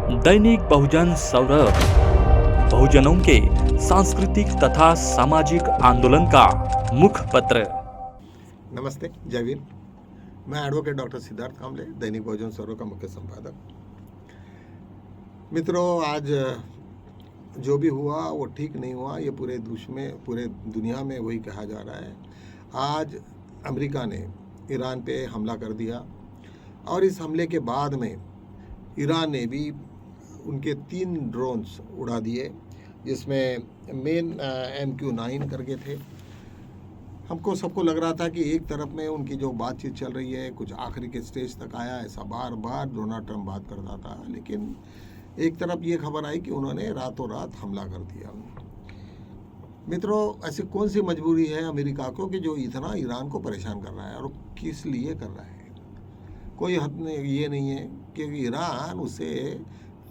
दैनिक बहुजन सौरभ, बहुजनों के सांस्कृतिक तथा सामाजिक आंदोलन का मुख्य पत्र। नमस्ते, जय वीर। मैं एडवोकेट डॉक्टर सिद्धार्थ कामले, दैनिक बहुजन सौरभ का मुख्य संपादक। मित्रों, आज जो भी हुआ वो ठीक नहीं हुआ, ये पूरे दुनिया में वही कहा जा रहा है। आज अमेरिका ने ईरान पे हमला कर दिया और इस हमले के बाद में ईरान ने भी उनके 3 ड्रोन्स उड़ा दिए, जिसमें मेन MQ-9 करके थे। हमको सबको लग रहा था कि एक तरफ में उनकी जो बातचीत चल रही है कुछ आखिरी के स्टेज तक आया, ऐसा बार बार डोनाल्ड ट्रंप बात करता था, लेकिन एक तरफ ये खबर आई कि उन्होंने रातों रात हमला कर दिया। मित्रों, ऐसी कौन सी मजबूरी है अमेरिका को कि जो इतना ईरान को परेशान कर रहा है, और किस लिए कर रहा है? कोई हद ये नहीं है, क्योंकि ईरान उससे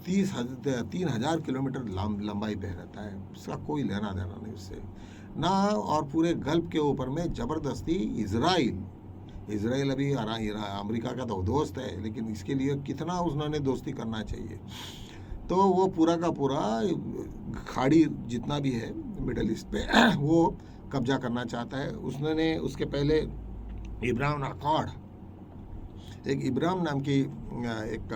3,000 किलोमीटर लंबाई पे रहता है, उसका कोई लेना देना नहीं उससे ना। और पूरे गल्फ के ऊपर में ज़बरदस्ती इजराइल अभी अमेरिका का तो दोस्त है, लेकिन इसके लिए कितना उन्होंने दोस्ती करना चाहिए। तो वो पूरा का पूरा खाड़ी जितना भी है मिडल ईस्ट पे वो कब्जा करना चाहता है। उसने उसके पहले इब्राहिम नाम की एक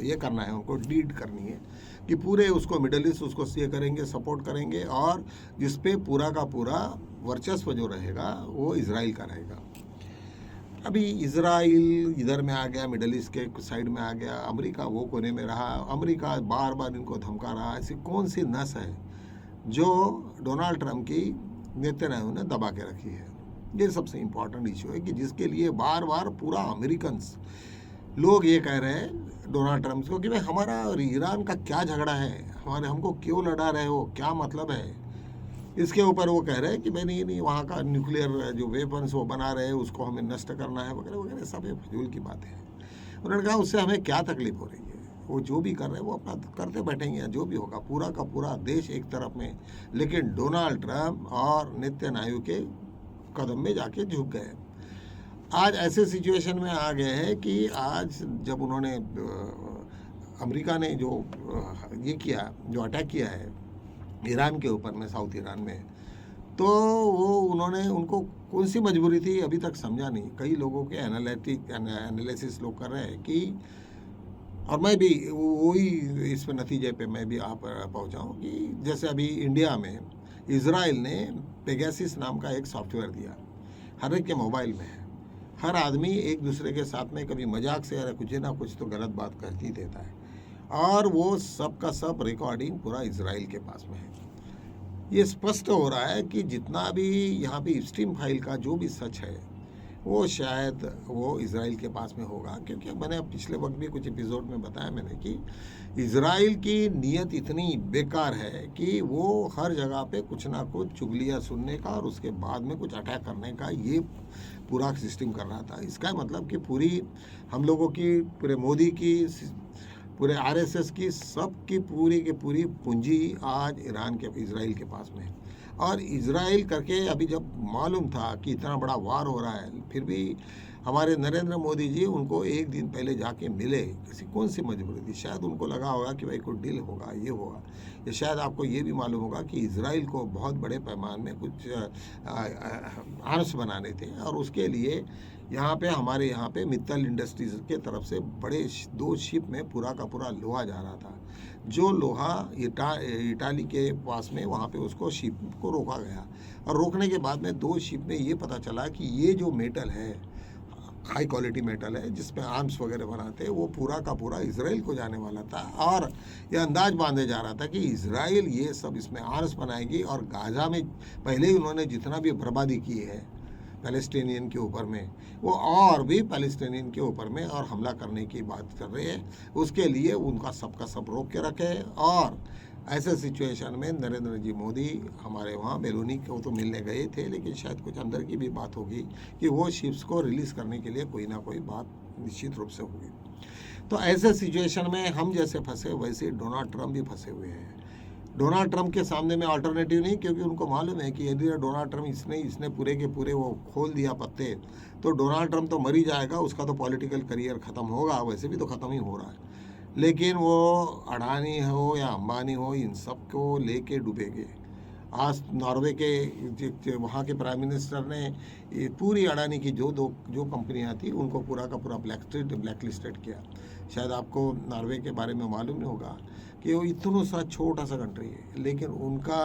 ये करना है, उनको डीड करनी है कि पूरे उसको मिडल ईस्ट उसको ये करेंगे, सपोर्ट करेंगे, और जिस पे पूरा का पूरा वर्चस्व जो रहेगा वो इजराइल का रहेगा। अभी इजराइल इधर में आ गया, मिडल ईस्ट के साइड में आ गया, अमेरिका वो कोने में रहा। अमेरिका बार बार इनको धमका रहा। ऐसी कौन सी नस है जो डोनाल्ड ट्रंप की नेतन्याहू ने दबा के रखी है? ये सबसे इम्पोर्टेंट इशू है कि जिसके लिए बार बार पूरा अमेरिकन्स लोग ये कह रहे हैं डोनाल्ड ट्रंप को कि भाई हमारा और ईरान का क्या झगड़ा है, हमको क्यों लड़ा रहे हो, क्या मतलब है? इसके ऊपर वो कह रहे हैं कि भाई नहीं, वहाँ का न्यूक्लियर जो वेपन्स वो बना रहे हैं उसको हमें नष्ट करना है वगैरह वगैरह, सब ये फजूल की बात है। उन्होंने कहा उससे हमें क्या तकलीफ हो रही है, वो जो भी कर रहे हैं वो अपना करते बैठेंगे, जो भी होगा पूरा का पूरा देश एक तरफ में, लेकिन डोनाल्ड ट्रंप और नेतन्याहू के कदम में जाके झुक गए। आज ऐसे सिचुएशन में आ गए हैं कि आज जब उन्होंने अमेरिका ने जो ये किया, जो अटैक किया है ईरान के ऊपर में, साउथ ईरान में, तो वो उनको कौन सी मजबूरी थी अभी तक समझा नहीं। कई लोगों के एनालिसिस लोग कर रहे हैं कि, और मैं भी वही इस पर नतीजे पे मैं भी आप पहुँचाऊँ कि जैसे अभी इंडिया में इजराइल ने पेगासस नाम का एक सॉफ्टवेयर दिया, हर एक के मोबाइल में है। हर आदमी एक दूसरे के साथ में कभी मजाक से या कुछ ना कुछ तो गलत बात कर ही देता है, और वो सब का सब रिकॉर्डिंग पूरा इजराइल के पास में है। ये स्पष्ट हो रहा है कि जितना भी यहाँ पे स्ट्रीम फाइल का जो भी सच है वो शायद वो इजराइल के पास में होगा, क्योंकि मैंने पिछले वक्त भी कुछ एपिसोड में बताया मैंने कि इजराइल की नीयत इतनी बेकार है कि वो हर जगह पे कुछ ना कुछ चुगलियाँ सुनने का और उसके बाद में कुछ अटैक करने का ये पूरा सिस्टम कर रहा था। इसका मतलब कि पूरी हम लोगों की, पूरे मोदी की, पूरे RSS की, सबकी पूरी की पूरी पूंजी आज इजराइल के पास में है। और इजराइल करके अभी जब मालूम था कि इतना बड़ा वार हो रहा है, फिर भी हमारे नरेंद्र मोदी जी उनको एक दिन पहले जाके मिले। किसी कौन सी मजबूरी थी? शायद उनको लगा होगा कि भाई कोई डील होगा, ये होगा। या शायद आपको ये भी मालूम होगा कि इजराइल को बहुत बड़े पैमाने में कुछ आर्म्स बनाने थे, और उसके लिए हमारे यहाँ पे मित्तल इंडस्ट्रीज के तरफ से बड़े 2 शिप में पूरा का पूरा लोहा जा रहा था। जो लोहा इटाली के पास में वहाँ पे उसको शिप को रोका गया, और रोकने के बाद में 2 शिप में ये पता चला कि ये जो मेटल है, हाई क्वालिटी मेटल है जिसमें आर्म्स वगैरह बनाते हैं, वो पूरा का पूरा इजराइल को जाने वाला था। और ये अंदाज बांधे जा रहा था कि इजराइल ये सब इसमें आर्म्स बनाएगी, और गाजा में पहले ही उन्होंने जितना भी बर्बादी की है पैलेस्टीनियन के ऊपर में, वो और भी पैलेस्टीनियन के ऊपर में और हमला करने की बात कर रहे हैं। उसके लिए उनका सबका सब रोक के रखे। और ऐसे सिचुएशन में नरेंद्र जी मोदी हमारे वहाँ मेलोनी को तो मिलने गए थे, लेकिन शायद कुछ अंदर की भी बात होगी कि वो शिप्स को रिलीज़ करने के लिए कोई ना कोई बात निश्चित रूप से होगी। तो ऐसे सिचुएशन में हम जैसे फंसे, वैसे डोनाल्ड ट्रंप भी फंसे हुए हैं। डोनाल्ड ट्रंप के सामने में अल्टरनेटिव नहीं, क्योंकि उनको मालूम है कि यदि डोनाल्ड ट्रंप इसने पूरे के पूरे वो खोल दिया पत्ते, तो डोनाल्ड ट्रंप तो मर ही जाएगा, उसका तो पॉलिटिकल करियर ख़त्म होगा, वैसे भी तो ख़त्म ही हो रहा है। लेकिन वो अडानी हो या अंबानी हो, इन सबको लेके डूबेंगे। आज नॉर्वे के वहाँ के प्राइम मिनिस्टर ने ये पूरी अडानी की जो कंपनियाँ थी उनको पूरा का पूरा ब्लैक लिस्टेड किया। शायद आपको नॉर्वे के बारे में मालूम नहीं होगा कि वो इतना सा छोटा सा कंट्री है, लेकिन उनका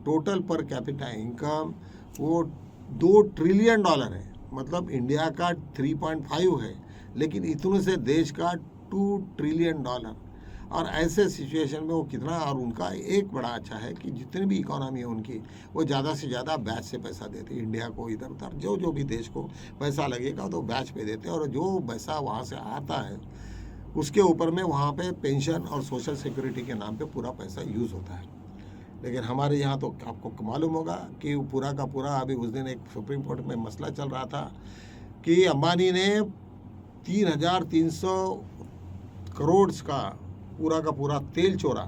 टोटल पर कैपिटा इनकम वो $2 ट्रिलियन है। मतलब इंडिया का 3.5 है, लेकिन इतने से देश का $2 ट्रिलियन। और ऐसे सिचुएशन में वो कितना, और उनका एक बड़ा अच्छा है कि जितनी भी इकोनॉमी है उनकी, वो ज़्यादा से ज़्यादा बैच से पैसा देते हैं इंडिया को। इधर उधर जो भी देश को पैसा लगेगा तो बैच पे देते हैं, और जो पैसा वहाँ से आता है उसके ऊपर में वहाँ पे पेंशन और सोशल सिक्योरिटी के नाम पे पूरा पैसा यूज़ होता है। लेकिन हमारे यहाँ तो आपको मालूम होगा कि पूरा का पूरा, अभी उस दिन एक सुप्रीम कोर्ट में मसला चल रहा था कि अंबानी ने 3,300 करोड़ का पूरा तेल चोरा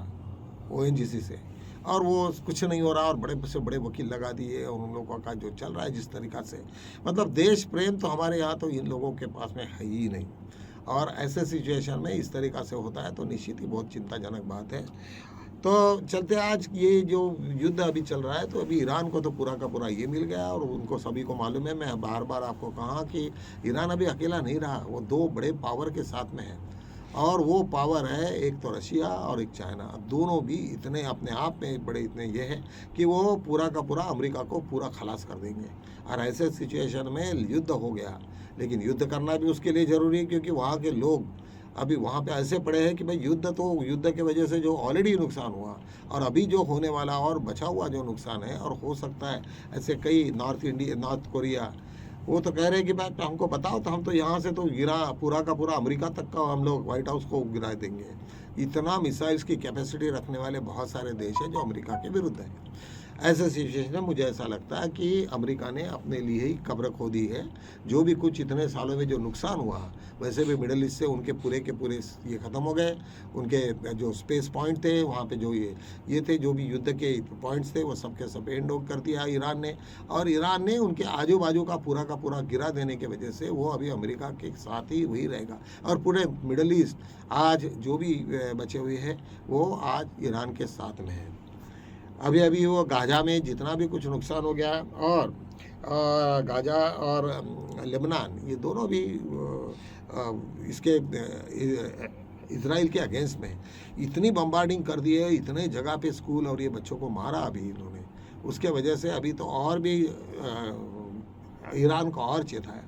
ONGC से, और वो कुछ नहीं हो रहा, और बड़े से बड़े वकील लगा दिए, और उन लोगों का जो चल रहा है जिस तरीक़ा से, मतलब देश प्रेम तो हमारे यहाँ तो इन लोगों के पास में है ही नहीं। और ऐसे सिचुएशन में इस तरीक़ा से होता है तो निश्चित ही बहुत चिंताजनक बात है। तो चलते आज ये जो युद्ध अभी चल रहा है, तो अभी ईरान को तो पूरा का पूरा ये मिल गया, और उनको सभी को मालूम है। मैं बार बार आपको कहा कि ईरान अभी अकेला नहीं रहा, वो 2 बड़े पावर के साथ में है, और वो पावर है एक तो रशिया और एक चाइना। दोनों भी इतने अपने आप में बड़े इतने ये है कि वो पूरा का पूरा अमेरिका को पूरा खलास कर देंगे। और ऐसे सिचुएशन में युद्ध हो गया, लेकिन युद्ध करना भी उसके लिए ज़रूरी है, क्योंकि वहाँ के लोग अभी वहाँ पे ऐसे पड़े हैं कि भाई युद्ध के वजह से जो ऑलरेडी नुकसान हुआ, और अभी जो होने वाला और बचा हुआ जो नुकसान है, और हो सकता है ऐसे कई नॉर्थ कोरिया, वो तो कह रहे हैं कि भाई हमको बताओ, तो हम तो यहाँ से तो पूरा का पूरा अमेरिका तक का हम लोग व्हाइट हाउस को गिरा देंगे। इतना मिसाइल्स की कैपेसिटी रखने वाले बहुत सारे देश हैं जो अमेरिका के विरुद्ध है। ऐसे सिचुएशन में मुझे ऐसा लगता है कि अमेरिका ने अपने लिए ही कब्र खोदी है। जो भी कुछ इतने सालों में जो नुकसान हुआ, वैसे भी मिडल ईस्ट से उनके पूरे के पूरे ये ख़त्म हो गए। उनके जो स्पेस पॉइंट थे वहाँ पे जो ये थे, जो भी युद्ध के पॉइंट्स थे, वो सब के सब एंड ऑफ कर दिया ईरान ने। और ईरान ने उनके आजू बाजू का पूरा गिरा देने के वजह से वो अभी अमेरिका के साथ ही वही रहेगा, और पूरे मिडल ईस्ट आज जो भी बचे हुए हैं वो आज ईरान के साथ में है। अभी वो गाजा में जितना भी कुछ नुकसान हो गया, और गाजा और लेबनान, ये दोनों भी इसके इजराइल के अगेंस्ट में इतनी बम्बार्डिंग कर दी है, इतने जगह पे स्कूल और ये बच्चों को मारा अभी इन्होंने। उसके वजह से अभी तो और भी ईरान को और चेता है।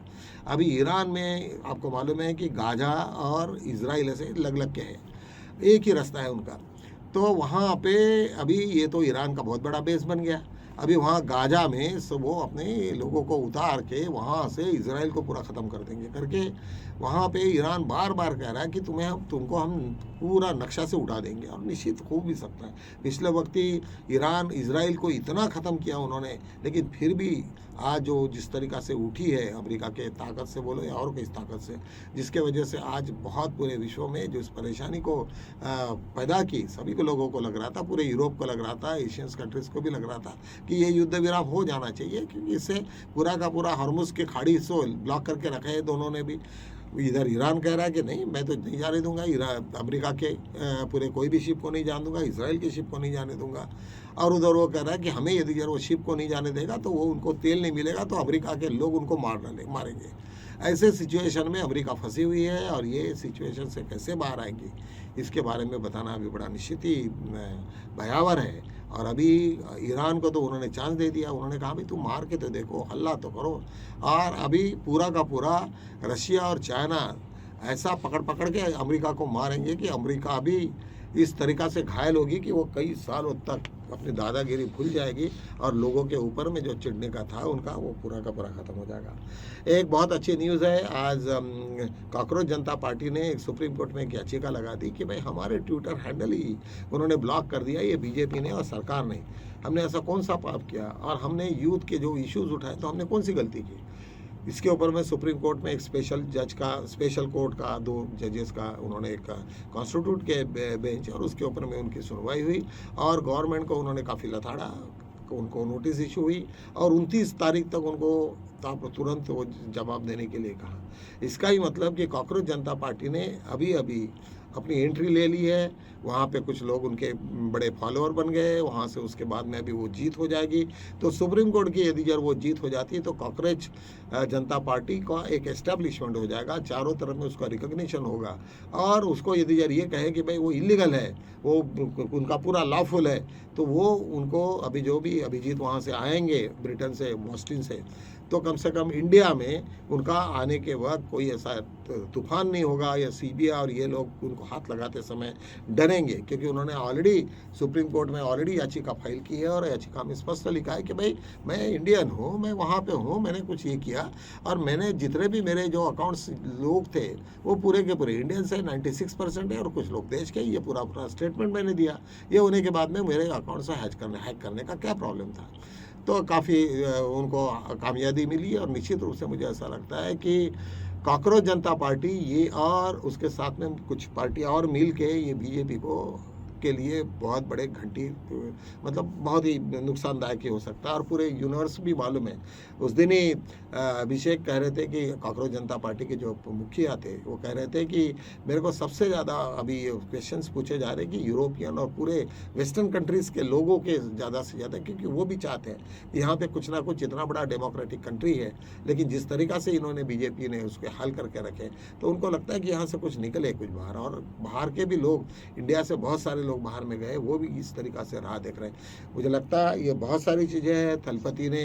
अभी ईरान में आपको मालूम है कि गाजा और इजराइल ऐसे लग के है, एक ही रास्ता है उनका। तो वहाँ पे अभी ये तो ईरान का बहुत बड़ा बेस बन गया। अभी वहाँ गाजा में सब वो अपने लोगों को उतार के वहाँ से इजराइल को पूरा ख़त्म कर देंगे करके, वहाँ पे ईरान बार बार कह रहा है कि तुमको हम पूरा नक्शा से उठा देंगे, और निश्चित हो भी सकता है। पिछले वक्त ही ईरान इजराइल को इतना ख़त्म किया उन्होंने, लेकिन फिर भी आज जो जिस तरीक़ा से उठी है अमेरिका के ताकत से बोलो या और किस ताकत से, जिसके वजह से आज बहुत पूरे विश्व में जो इस परेशानी को पैदा की, सभी को लोगों को लग रहा था, पूरे यूरोप को लग रहा था, एशियंस कंट्रीज़ को भी लग रहा था कि ये युद्ध विराम हो जाना चाहिए, क्योंकि इससे पूरा का पूरा हॉर्मुज़ के खाड़ी से ब्लॉक करके रखा है दोनों ने भी। इधर ईरान कह रहा है कि नहीं, मैं तो नहीं जाने दूंगा, अमेरिका के पूरे कोई भी शिप को नहीं जाने दूंगा, इजराइल के शिप को नहीं जाने दूंगा। और उधर वो कह रहा है कि हमें यदि वो शिप को नहीं जाने देगा तो वो उनको तेल नहीं मिलेगा, तो अमेरिका के लोग उनको मारेंगे। ऐसे सिचुएशन में अमेरिका फंसी हुई है, और ये सिचुएशन से कैसे बाहर आएंगी इसके बारे में बताना अभी बड़ा निश्चित ही भयावह है। और अभी ईरान को तो उन्होंने चांस दे दिया, उन्होंने कहा भाई तुम मार के तो देखो, हल्ला तो करो। और अभी पूरा का पूरा रशिया और चाइना ऐसा पकड़ के अमेरिका को मारेंगे कि अमेरिका अभी इस तरीक़ा से घायल होगी कि वो कई सालों तक अपनी दादागिरी भूल जाएगी, और लोगों के ऊपर में जो चिढ़ने का था उनका वो पूरा का पूरा ख़त्म हो जाएगा। एक बहुत अच्छी न्यूज़ है, आज कॉकरोच जनता पार्टी ने एक सुप्रीम कोर्ट में एक याचिका लगा दी कि भाई हमारे ट्विटर हैंडल ही उन्होंने ब्लॉक कर दिया, ये बीजेपी ने और सरकार ने। हमने ऐसा कौन सा पाप किया, और हमने यूथ के जो इश्यूज़ उठाए तो हमने कौन सी गलती की। इसके ऊपर में सुप्रीम कोर्ट में एक स्पेशल कोर्ट का 2 जजेस का उन्होंने एक कॉन्स्टिट्यूट के बेंच, और उसके ऊपर में उनकी सुनवाई हुई, और गवर्नमेंट को उन्होंने काफ़ी लताड़ा, उनको नोटिस इशू हुई, और 29 तारीख तक उनको तुरंत वो जवाब देने के लिए कहा। इसका ही मतलब कि कॉकरोच जनता पार्टी ने अभी अपनी एंट्री ले ली है, वहाँ पे कुछ लोग उनके बड़े फॉलोअर बन गए, वहाँ से उसके बाद में अभी वो जीत हो जाएगी। तो सुप्रीम कोर्ट की यदि जब वो जीत हो जाती है तो कॉकरोच जनता पार्टी का एक एस्टेब्लिशमेंट हो जाएगा, चारों तरफ में उसका रिकॉग्निशन होगा। और उसको यदि यार ये कहे कि भाई वो इलीगल है, वो उनका पूरा लॉफुल है, तो वो उनको अभी जो भी अभिजीत वहाँ से आएंगे ब्रिटेन से, बॉस्टन से, तो कम से कम इंडिया में उनका आने के वक्त कोई ऐसा तूफान नहीं होगा, या सीबीआई और ये लोग उनको हाथ लगाते समय डरेंगे, क्योंकि उन्होंने ऑलरेडी सुप्रीम कोर्ट में ऑलरेडी याचिका फाइल की है, और याचिका में स्पष्ट लिखा है कि भाई मैं इंडियन हूँ, मैं वहाँ पे हूँ, मैंने कुछ ये किया, और मैंने जितने भी मेरे जो अकाउंट्स लोग थे वो पूरे के पूरे इंडियन से 96% है, और कुछ लोग देश के, ये पूरा स्टेटमेंट मैंने दिया। ये होने के बाद में मेरे अकाउंट से हैक करने का क्या प्रॉब्लम था। तो काफ़ी उनको कामयाबी मिली, और निश्चित रूप से मुझे ऐसा लगता है कि कॉकरोच जनता पार्टी ये और उसके साथ में कुछ पार्टियां और मिल के ये बीजेपी को के लिए बहुत बड़े घंटी, मतलब बहुत ही नुकसानदायक ही हो सकता है। और पूरे यूनिवर्स भी मालूम है, उस दिन ही अभिषेक कह रहे थे कि कॉकरोच जनता पार्टी के जो मुखिया थे वो कह रहे थे कि मेरे को सबसे ज़्यादा अभी क्वेश्चंस पूछे जा रहे हैं कि यूरोपियन और पूरे वेस्टर्न कंट्रीज़ के लोगों के ज़्यादा से ज़्यादा, क्योंकि वो भी चाहते हैं कि यहाँ पे कुछ ना कुछ, इतना बड़ा डेमोक्रेटिक कंट्री है, लेकिन जिस तरीक़ा से इन्होंने बीजेपी ने उसके हल करके रखे, तो उनको लगता है कि यहाँ से कुछ निकले कुछ बाहर। और बाहर के भी लोग, इंडिया से बहुत सारे लोग बाहर में गए, वो भी इस तरीक़ा से राह देख रहे हैं। मुझे लगता है ये बहुत सारी चीज़ें हैं। थलपति ने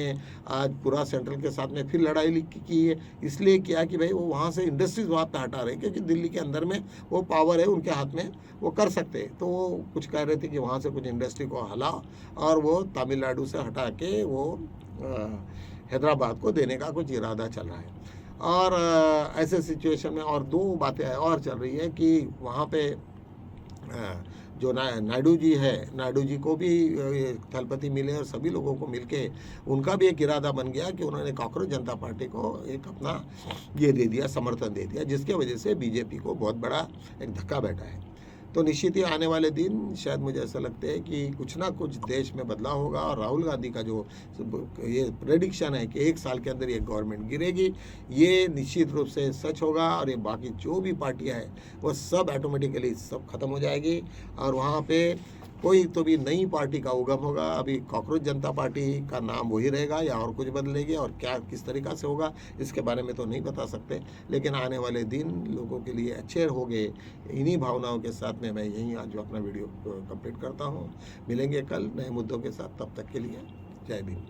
आज पूरा सेंट्रल के साथ में फिर लड़ाई की है, इसलिए किया कि भाई वो वहाँ से इंडस्ट्रीज वहाँ पे हटा रहे हैं, क्योंकि दिल्ली के अंदर में वो पावर है उनके हाथ में, वो कर सकते हैं। तो वो कुछ कह रहे थे कि वहाँ से कुछ इंडस्ट्री को हला और वो तमिलनाडु से हटा के वो हैदराबाद को देने का कुछ इरादा चल रहा है। और ऐसे सिचुएशन में और दो बातें और चल रही है कि वहाँ पे जो नायडू जी है, नायडू जी को भी थलपति मिले, और सभी लोगों को मिलके उनका भी एक इरादा बन गया कि उन्होंने कॉकरोच जनता पार्टी को एक अपना ये दे दिया, समर्थन दे दिया, जिसके वजह से बीजेपी को बहुत बड़ा एक धक्का बैठा है। तो निश्चित ही आने वाले दिन शायद मुझे ऐसा लगता है कि कुछ ना कुछ देश में बदलाव होगा, और राहुल गांधी का जो ये प्रेडिक्शन है कि 1 साल के अंदर ये गवर्नमेंट गिरेगी, ये निश्चित रूप से सच होगा। और ये बाकी जो भी पार्टियां हैं वो सब ऑटोमेटिकली सब खत्म हो जाएगी, और वहाँ पे कोई तो भी नई पार्टी का उगम होगा। अभी कॉकरोच जनता पार्टी का नाम वही रहेगा या और कुछ बदलेगी, और क्या किस तरीक़ा से होगा इसके बारे में तो नहीं बता सकते, लेकिन आने वाले दिन लोगों के लिए अच्छे हो गए। इन्हीं भावनाओं के साथ में मैं यहीं आज जो अपना वीडियो कंप्लीट करता हूँ। मिलेंगे कल नए मुद्दों के साथ, तब तक के लिए जय भीम।